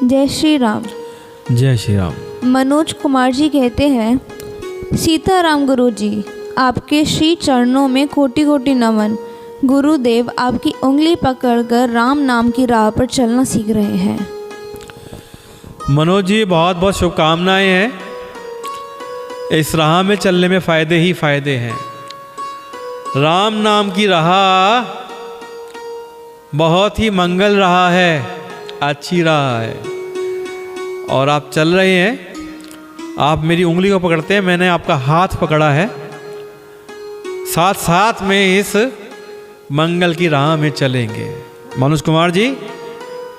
जय श्री राम। जय श्री राम। मनोज कुमार जी कहते हैं, सीताराम गुरु जी, आपके श्री चरणों में कोटि कोटि नमन। गुरुदेव आपकी उंगली पकड़कर राम नाम की राह पर चलना सीख रहे हैं। मनोज जी, बहुत बहुत शुभकामनाएं हैं। इस राह में चलने में फ़ायदे ही फ़ायदे हैं। राम नाम की राह बहुत ही मंगल रहा है, अच्छी राह है, और आप चल रहे हैं। आप मेरी उंगली को पकड़ते हैं, मैंने आपका हाथ पकड़ा है, साथ साथ में इस मंगल की राह में चलेंगे। मनोज कुमार जी,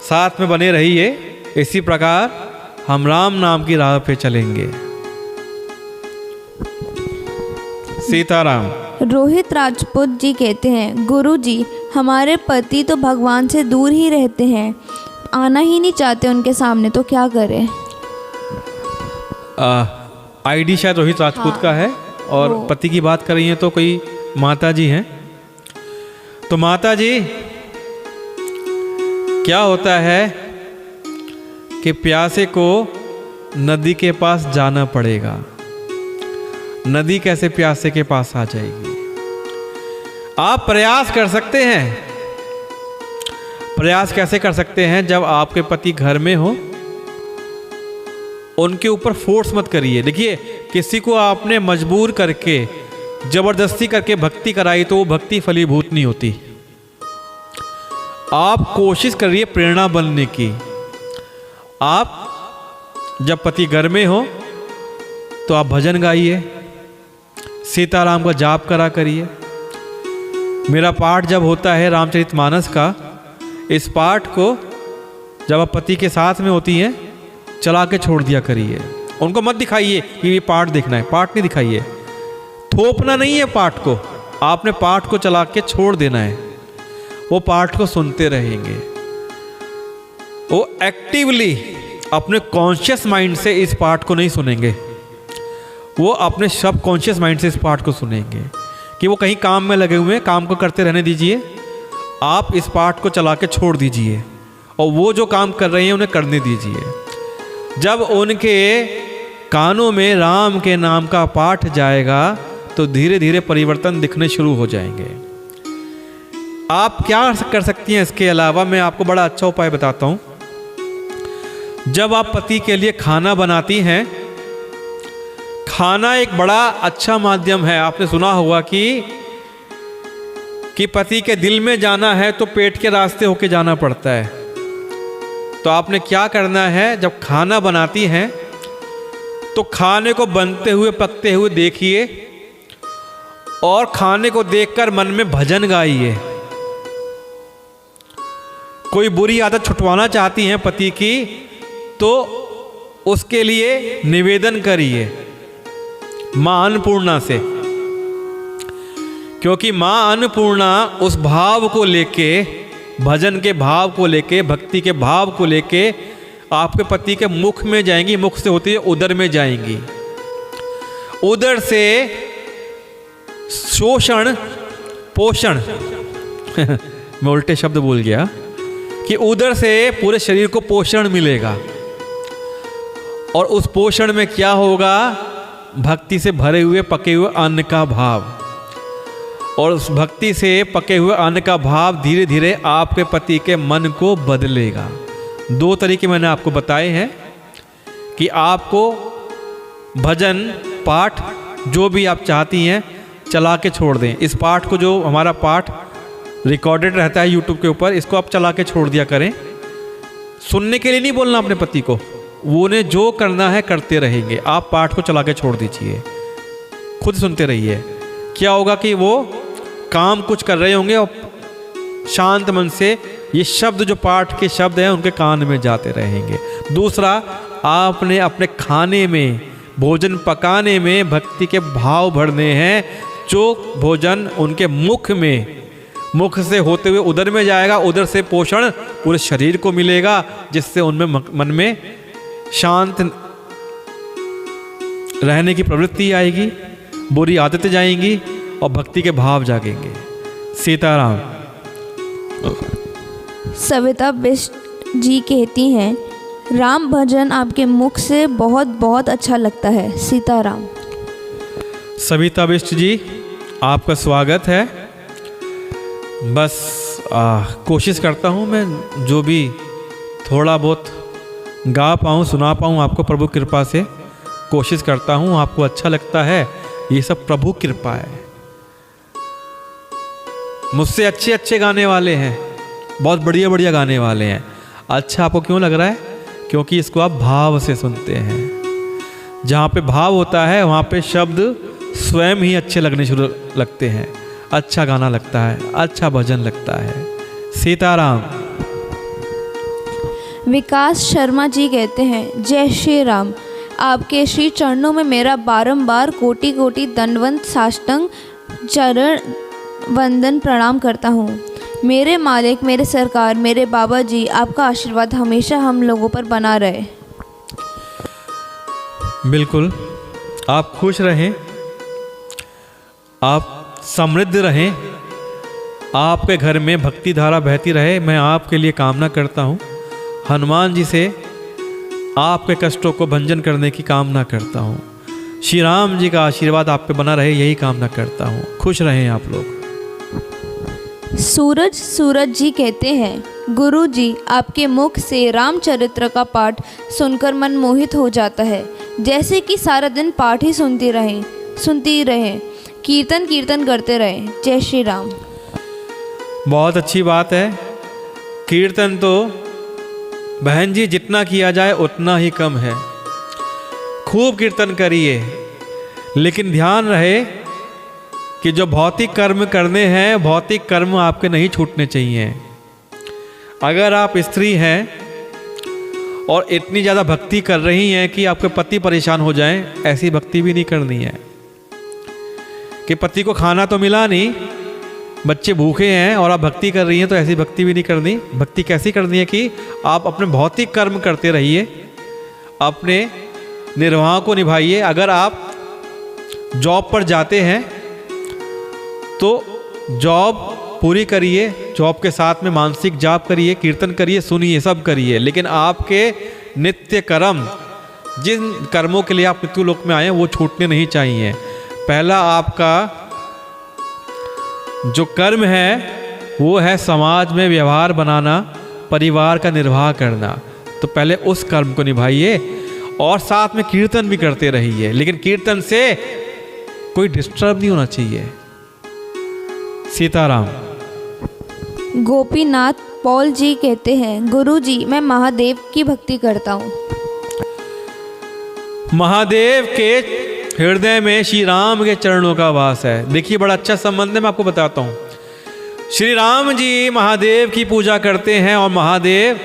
साथ में बने रहिए। इसी प्रकार हम राम नाम की राह पे चलेंगे। सीताराम। रोहित राजपूत जी कहते हैं, गुरु जी, हमारे पति तो भगवान से दूर ही रहते हैं, आना ही नहीं चाहते उनके सामने, तो क्या करें? आईडी शायद रोहित राजपूत का है, और पति की बात कर रही हैं तो कोई माता जी हैं। तो माता जी, क्या होता है कि प्यासे को नदी के पास जाना पड़ेगा। नदी कैसे प्यासे के पास आ जाएगी? आप प्रयास कर सकते हैं। प्रयास कैसे कर सकते हैं? जब आपके पति घर में हो, उनके ऊपर फोर्स मत करिए। देखिए, किसी को आपने मजबूर करके, जबरदस्ती करके भक्ति कराई तो वो भक्ति फलीभूत नहीं होती। आप कोशिश करिए प्रेरणा बनने की। आप जब पति घर में हो तो आप भजन गाइए, सीताराम का जाप करा करिए। मेरा पाठ जब होता है रामचरितमानस का, इस पाठ को जब आप पति के साथ में होती हैं, चला के छोड़ दिया करिए। उनको मत दिखाइए कि ये पाठ देखना है, पाठ नहीं दिखाइए। थोपना नहीं है पाठ को, आपने पाठ को चला के छोड़ देना है। वो पाठ को सुनते रहेंगे। वो एक्टिवली अपने कॉन्शियस माइंड से इस पाठ को नहीं सुनेंगे, वो अपने सब कॉन्शियस माइंड से इस पाठ को सुनेंगे। कि वो कहीं काम में लगे हुए हैं, काम को करते रहने दीजिए, आप इस पाठ को चला के छोड़ दीजिए, और वो जो काम कर रहे हैं उन्हें करने दीजिए। जब उनके कानों में राम के नाम का पाठ जाएगा तो धीरे धीरे परिवर्तन दिखने शुरू हो जाएंगे। आप क्या कर सकती हैं इसके अलावा? मैं आपको बड़ा अच्छा उपाय बताता हूँ। जब आप पति के लिए खाना बनाती हैं, खाना एक बड़ा अच्छा माध्यम है। आपने सुना होगा कि पति के दिल में जाना है तो पेट के रास्ते होके जाना पड़ता है। तो आपने क्या करना है, जब खाना बनाती हैं तो खाने को बनते हुए पकते हुए देखिए, और खाने को देखकर मन में भजन गाइए। कोई बुरी आदत छुटवाना चाहती हैं पति की, तो उसके लिए निवेदन करिए माँ अन्नपूर्णा से, क्योंकि माँ अन्नपूर्णा उस भाव को लेके, भजन के भाव को लेके, भक्ति के भाव को लेके आपके पति के मुख में जाएंगी। मुख से होती है उदर में जाएंगी। उदर से शोषण पोषण मैं उल्टे शब्द बोल गया, कि उदर से पूरे शरीर को पोषण मिलेगा। और उस पोषण में क्या होगा? भक्ति से भरे हुए पके हुए अन्न का भाव। और उस भक्ति से पके हुए अन्न का भाव धीरे धीरे आपके पति के मन को बदलेगा। दो तरीके मैंने आपको बताए हैं कि आपको भजन पाठ जो भी आप चाहती हैं चला के छोड़ दें। इस पाठ को, जो हमारा पाठ रिकॉर्डेड रहता है यूट्यूब के ऊपर, इसको आप चला के छोड़ दिया करें। सुनने के लिए नहीं बोलना अपने पति को, वो ने जो करना है करते रहेंगे। आप पाठ को चला के छोड़ दीजिए, खुद सुनते रहिए। क्या होगा कि वो काम कुछ कर रहे होंगे और शांत मन से ये शब्द, जो पाठ के शब्द हैं, उनके कान में जाते रहेंगे। दूसरा, आपने अपने खाने में, भोजन पकाने में भक्ति के भाव भरने हैं। जो भोजन उनके मुख में, मुख से होते हुए उदर में जाएगा, उदर से पोषण पूरे शरीर को मिलेगा, जिससे उनमें मन में शांत रहने की प्रवृत्ति आएगी, बुरी आदतें जाएंगी और भक्ति के भाव जागेंगे। सीताराम। सविता बिष्ट जी कहती हैं, राम भजन आपके मुख से बहुत बहुत अच्छा लगता है। सीताराम। सविता बिष्ट जी, आपका स्वागत है। बस कोशिश करता हूँ मैं जो भी थोड़ा बहुत गा पाऊँ, सुना पाऊँ आपको, प्रभु कृपा से कोशिश करता हूँ। आपको अच्छा लगता है, ये सब प्रभु कृपा है। मुझसे अच्छे अच्छे गाने वाले हैं, बहुत बढ़िया बढ़िया गाने वाले हैं। अच्छा आपको क्यों लग रहा है? क्योंकि इसको आप भाव से सुनते हैं। जहाँ पे भाव होता है वहाँ पे शब्द स्वयं ही अच्छे लगने शुरू लगते हैं, अच्छा गाना लगता है, अच्छा भजन लगता है। सीताराम। विकास शर्मा जी कहते हैं, जय श्री राम। आपके श्री चरणों में मेरा बारंबार कोटि कोटि दंडवत साष्टांग चरण वंदन प्रणाम करता हूँ। मेरे मालिक, मेरे सरकार, मेरे बाबा जी, आपका आशीर्वाद हमेशा हम लोगों पर बना रहे। बिल्कुल, आप खुश रहें, आप समृद्ध रहें, आपके घर में भक्ति धारा बहती रहे। मैं आपके लिए कामना करता हूँ। हनुमान जी से आपके कष्टों को भंजन करने की कामना करता हूँ। श्री राम जी का आशीर्वाद आप पे बना रहे, यही कामना करता हूँ। खुश रहें आप लोग। सूरज जी कहते हैं, गुरु जी, आपके मुख से रामचरित्र का पाठ सुनकर मन मोहित हो जाता है, जैसे कि सारा दिन पाठ ही सुनती रहें, कीर्तन करते रहें। जय श्री राम। बहुत अच्छी बात है। कीर्तन तो बहन जी जितना किया जाए उतना ही कम है। खूब कीर्तन करिए, लेकिन ध्यान रहे कि जो भौतिक कर्म करने हैं, भौतिक कर्म आपके नहीं छूटने चाहिए। अगर आप स्त्री हैं और इतनी ज़्यादा भक्ति कर रही हैं कि आपके पति परेशान हो जाएं, ऐसी भक्ति भी नहीं करनी है। कि पति को खाना तो मिला नहीं, बच्चे भूखे हैं और आप भक्ति कर रही हैं, तो ऐसी भक्ति भी नहीं करनी। भक्ति कैसी करनी है कि आप अपने भौतिक कर्म करते रहिए, अपने निर्वाह को निभाइए। अगर आप जॉब पर जाते हैं तो जॉब पूरी करिए, जॉब के साथ में मानसिक जाप करिए, कीर्तन करिए, सुनिए, सब करिए। लेकिन आपके नित्य कर्म, जिन कर्मों के लिए आप मृत्युलोक में आए हैं, वो छूटने नहीं चाहिए। पहला आपका जो कर्म है वो है समाज में व्यवहार बनाना, परिवार का निर्वाह करना। तो पहले उस कर्म को निभाइए और साथ में कीर्तन भी करते रहिए, लेकिन कीर्तन से कोई डिस्टर्ब नहीं होना चाहिए। सीताराम। गोपीनाथ पॉल जी कहते हैं, गुरु जी, मैं महादेव की भक्ति करता हूँ। महादेव के हृदय में श्री राम के चरणों का वास है। देखिए, बड़ा अच्छा संबंध है, मैं आपको बताता हूँ। श्री राम जी महादेव की पूजा करते हैं और महादेव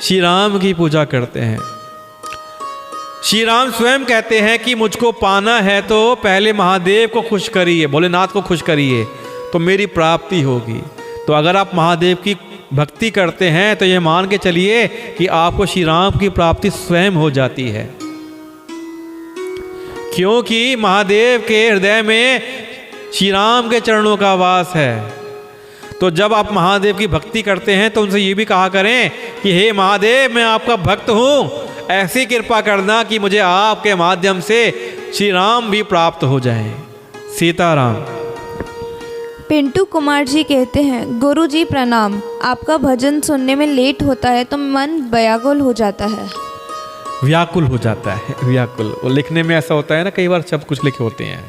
श्री राम की पूजा करते हैं। श्री राम स्वयं कहते हैं कि मुझको पाना है तो पहले महादेव को खुश करिए, भोलेनाथ को खुश करिए, तो मेरी प्राप्ति होगी। तो अगर आप महादेव की भक्ति करते हैं तो ये मान के चलिए कि आपको श्री राम की प्राप्ति स्वयं हो जाती है, क्योंकि महादेव के हृदय में श्री राम के चरणों का वास है। तो जब आप महादेव की भक्ति करते हैं तो उनसे ये भी कहा करें कि हे महादेव, मैं आपका भक्त हूँ, ऐसी कृपा करना कि मुझे आपके माध्यम से श्री राम भी प्राप्त हो जाएं। सीताराम। पिंटू कुमार जी कहते हैं, गुरु जी प्रणाम। आपका भजन सुनने में लेट होता है तो मन व्याकुल हो जाता है। व्याकुल हो जाता है, व्याकुल। वो लिखने में ऐसा होता है ना, कई बार शब्द कुछ लिखे होते हैं।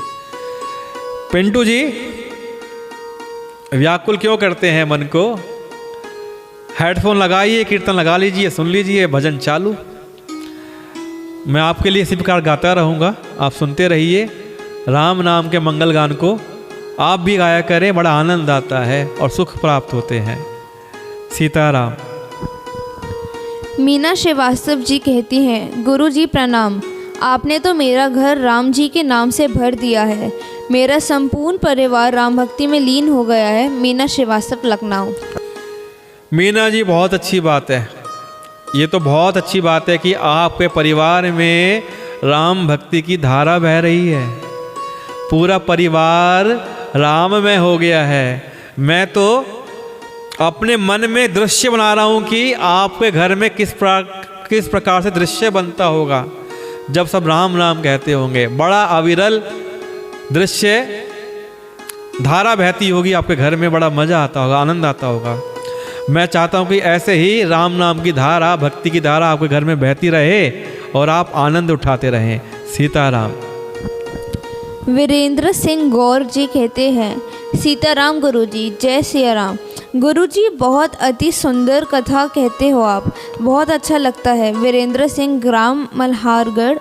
पिंटू जी, व्याकुल क्यों करते हैं मन को? हेडफोन लगाइए, कीर्तन लगा लीजिए, सुन लीजिए, भजन चालू। मैं आपके लिए इसी प्रकार गाता रहूँगा, आप सुनते रहिए। राम नाम के मंगल गान को आप भी गाया करें, बड़ा आनंद आता है और सुख प्राप्त होते हैं। सीताराम। मीना श्रीवास्तव जी कहती हैं, गुरु जी प्रणाम। आपने तो मेरा घर राम जी के नाम से भर दिया है। मेरा संपूर्ण परिवार राम भक्ति में लीन हो गया है। मीना श्रीवास्तव, लखनऊ। मीना जी, बहुत अच्छी बात है। ये तो बहुत अच्छी बात है कि आपके परिवार में राम भक्ति की धारा बह रही है। पूरा परिवार राममय हो गया है। मैं तो अपने मन में दृश्य बना रहा हूँ कि आपके घर में किस किस प्रकार से दृश्य बनता होगा जब सब राम राम कहते होंगे। बड़ा अविरल दृश्य, धारा बहती होगी आपके घर में, बड़ा मज़ा आता होगा, आनंद आता होगा। मैं चाहता हूँ कि ऐसे ही राम नाम की धारा, भक्ति की धारा आपके घर में बहती रहे और आप आनंद उठाते रहें। सीताराम। वीरेंद्र सिंह गौर जी कहते हैं, सीताराम गुरुजी, जय सिया राम। गुरुजी बहुत अति सुंदर कथा कहते हो आप, बहुत अच्छा लगता है। वीरेंद्र सिंह, ग्राम मल्हारगढ़।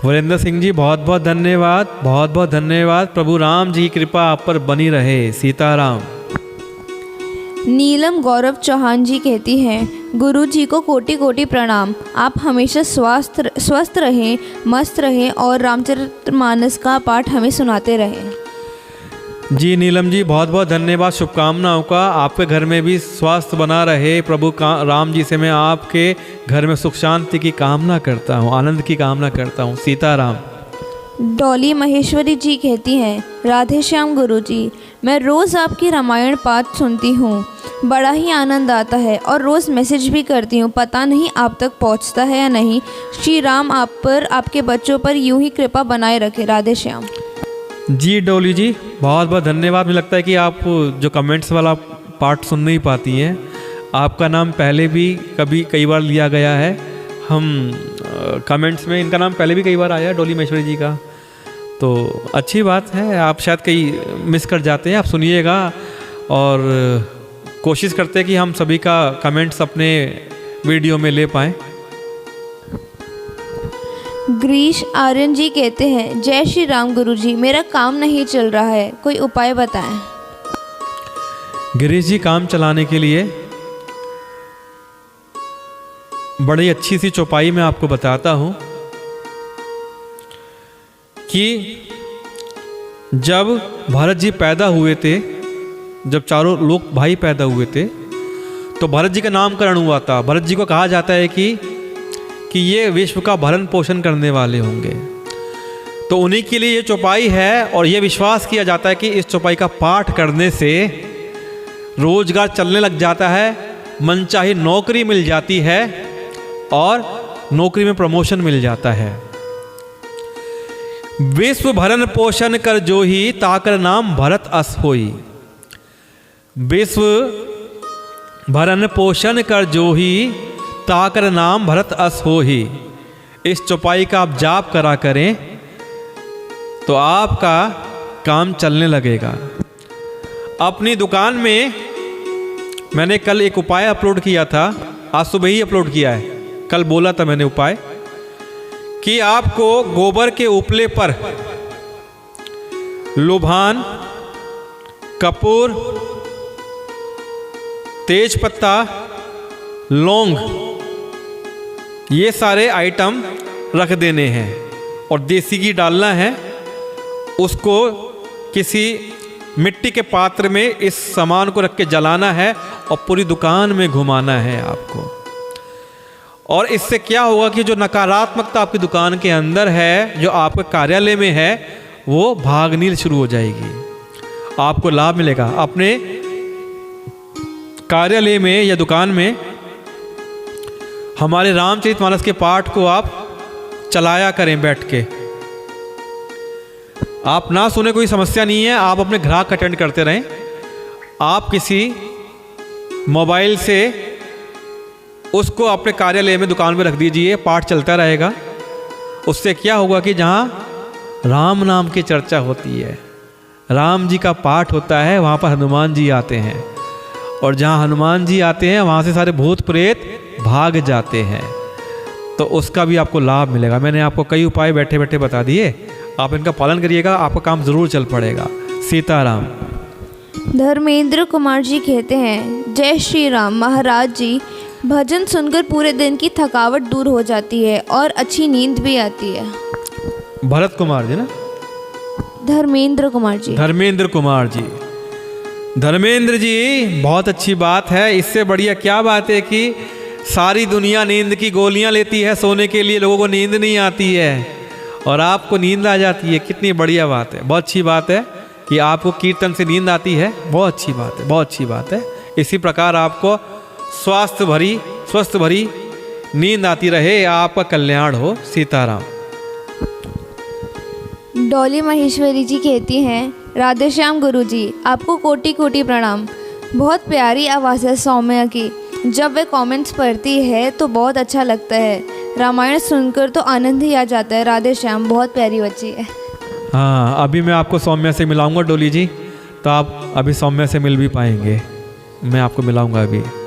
वीरेंद्र सिंह जी बहुत बहुत धन्यवाद, बहुत बहुत धन्यवाद। प्रभु राम जी की कृपा आप पर बनी रहे। सीताराम। नीलम गौरव चौहान जी कहती हैं, गुरुजी को कोटि कोटि प्रणाम। आप हमेशा स्वस्थ रहें, मस्त रहें और रामचरितमानस का पाठ हमें सुनाते रहें। जी नीलम जी बहुत बहुत धन्यवाद शुभकामनाओं का। आपके घर में भी स्वास्थ्य बना रहे। प्रभु राम जी से मैं आपके घर में सुख शांति की कामना करता हूँ, आनंद की कामना करता हूँ। सीताराम। डॉली महेश्वरी जी कहती हैं, राधे श्याम गुरुजी, मैं रोज़ आपकी रामायण पाठ सुनती हूँ, बड़ा ही आनंद आता है और रोज़ मैसेज भी करती हूँ, पता नहीं आप तक पहुँचता है या नहीं। श्री राम आप पर, आपके बच्चों पर यूं ही कृपा बनाए रखे। राधे श्याम। जी डोली जी बहुत बहुत धन्यवाद। मुझे लगता है कि आप जो कमेंट्स वाला पार्ट सुन नहीं पाती हैं, आपका नाम पहले भी कई बार लिया गया है। हम कमेंट्स में इनका नाम पहले भी कई बार आया है, डोली महेश्वरी जी का, तो अच्छी बात है। आप शायद कई मिस कर जाते हैं, आप सुनिएगा और कोशिश करते हैं कि हम सभी का कमेंट्स अपने वीडियो में ले पाएँ। ग्रीश आर्यन जी कहते हैं, जय श्री राम गुरुजी, मेरा काम नहीं चल रहा है, कोई उपाय बताएं। गिरीश जी काम चलाने के लिए बड़ी अच्छी सी चौपाई मैं आपको बताता हूं कि जब भरत जी पैदा हुए थे, जब चारों लोग भाई पैदा हुए थे, तो भरत जी का नामकरण हुआ था। भरत जी को कहा जाता है कि ये विश्व का भरण पोषण करने वाले होंगे, तो उन्हीं के लिए ये चौपाई है। और ये विश्वास किया जाता है कि इस चौपाई का पाठ करने से रोजगार चलने लग जाता है, मनचाही नौकरी मिल जाती है और नौकरी में प्रमोशन मिल जाता है। विश्व भरण पोषण कर जो ही, ताकर नाम भरत अस होई। विश्व भरण पोषण कर जो ही, ताकर नाम भरत अस हो ही। इस चौपाई का आप जाप करा करें तो आपका काम चलने लगेगा। अपनी दुकान में मैंने कल एक उपाय अपलोड किया था, आज सुबह ही अपलोड किया है, कल बोला था मैंने उपाय कि आपको गोबर के उपले पर लुभान, कपूर, तेज पत्ता, लौंग, ये सारे आइटम रख देने हैं और देसी घी डालना है। उसको किसी मिट्टी के पात्र में इस सामान को रख के जलाना है और पूरी दुकान में घुमाना है आपको। और इससे क्या होगा कि जो नकारात्मकता आपकी दुकान के अंदर है, जो आपके कार्यालय में है, वो भागनी शुरू हो जाएगी, आपको लाभ मिलेगा। अपने कार्यालय में या दुकान में हमारे रामचरितमानस के पाठ को आप चलाया करें बैठ के। आप ना सुने कोई समस्या नहीं है, आप अपने ग्राहक अटेंड करते रहें। आप किसी मोबाइल से उसको अपने कार्यालय में दुकान पे रख दीजिए, पाठ चलता रहेगा। उससे क्या होगा कि जहाँ राम नाम की चर्चा होती है, राम जी का पाठ होता है, वहाँ पर हनुमान जी आते हैं, और जहाँ हनुमान जी आते हैं वहाँ से सारे भूत प्रेत भाग जाते हैं। तो उसका भी आपको लाभ मिलेगा। मैंने आपको कई उपाय बैठे बैठे बता दिए, आप इनका पालन करिएगा, आपका काम ज़रूर चल पड़ेगा। सीताराम। धर्मेंद्र कुमार जी कहते हैं, जय श्री राम महाराज जी, भजन सुनकर पूरे दिन की थकावट दूर हो जाती है और अच्छी नींद भी आती है। भरत कुमार जी ना? धर्मेंद्र कुमार जी। धर्मेंद्र कुमार जी, धर्मेंद्र जी बहुत अच्छी बात है। इससे बढ़िया क्या बात है कि सारी दुनिया नींद की गोलियां लेती है सोने के लिए, लोगों को नींद नहीं आती है और आपको नींद आ जाती है। कितनी बढ़िया बात है, बहुत अच्छी बात है कि आपको कीर्तन से नींद आती है, बहुत अच्छी बात है, बहुत अच्छी बात है। इसी प्रकार आपको स्वस्थ भरी नींद आती रहे, आपका कल्याण हो। सीताराम। डॉली महेश्वरी जी कहती हैं, राधेश्याम गुरु जी, आपको कोटि कोटि प्रणाम। बहुत प्यारी आवाज़ है सौम्या की। जब वे कमेंट्स पढ़ती है तो बहुत अच्छा लगता है। रामायण सुनकर तो आनंद ही आ जाता है। राधेश्याम बहुत प्यारी बच्ची है। हाँ, अभी मैं आपको सौम्या से मिलाऊंगा डोली जी, तो आप अभी सौम्या से मिल भी पाएंगे। मैं आपको मिलाऊंगा अभी।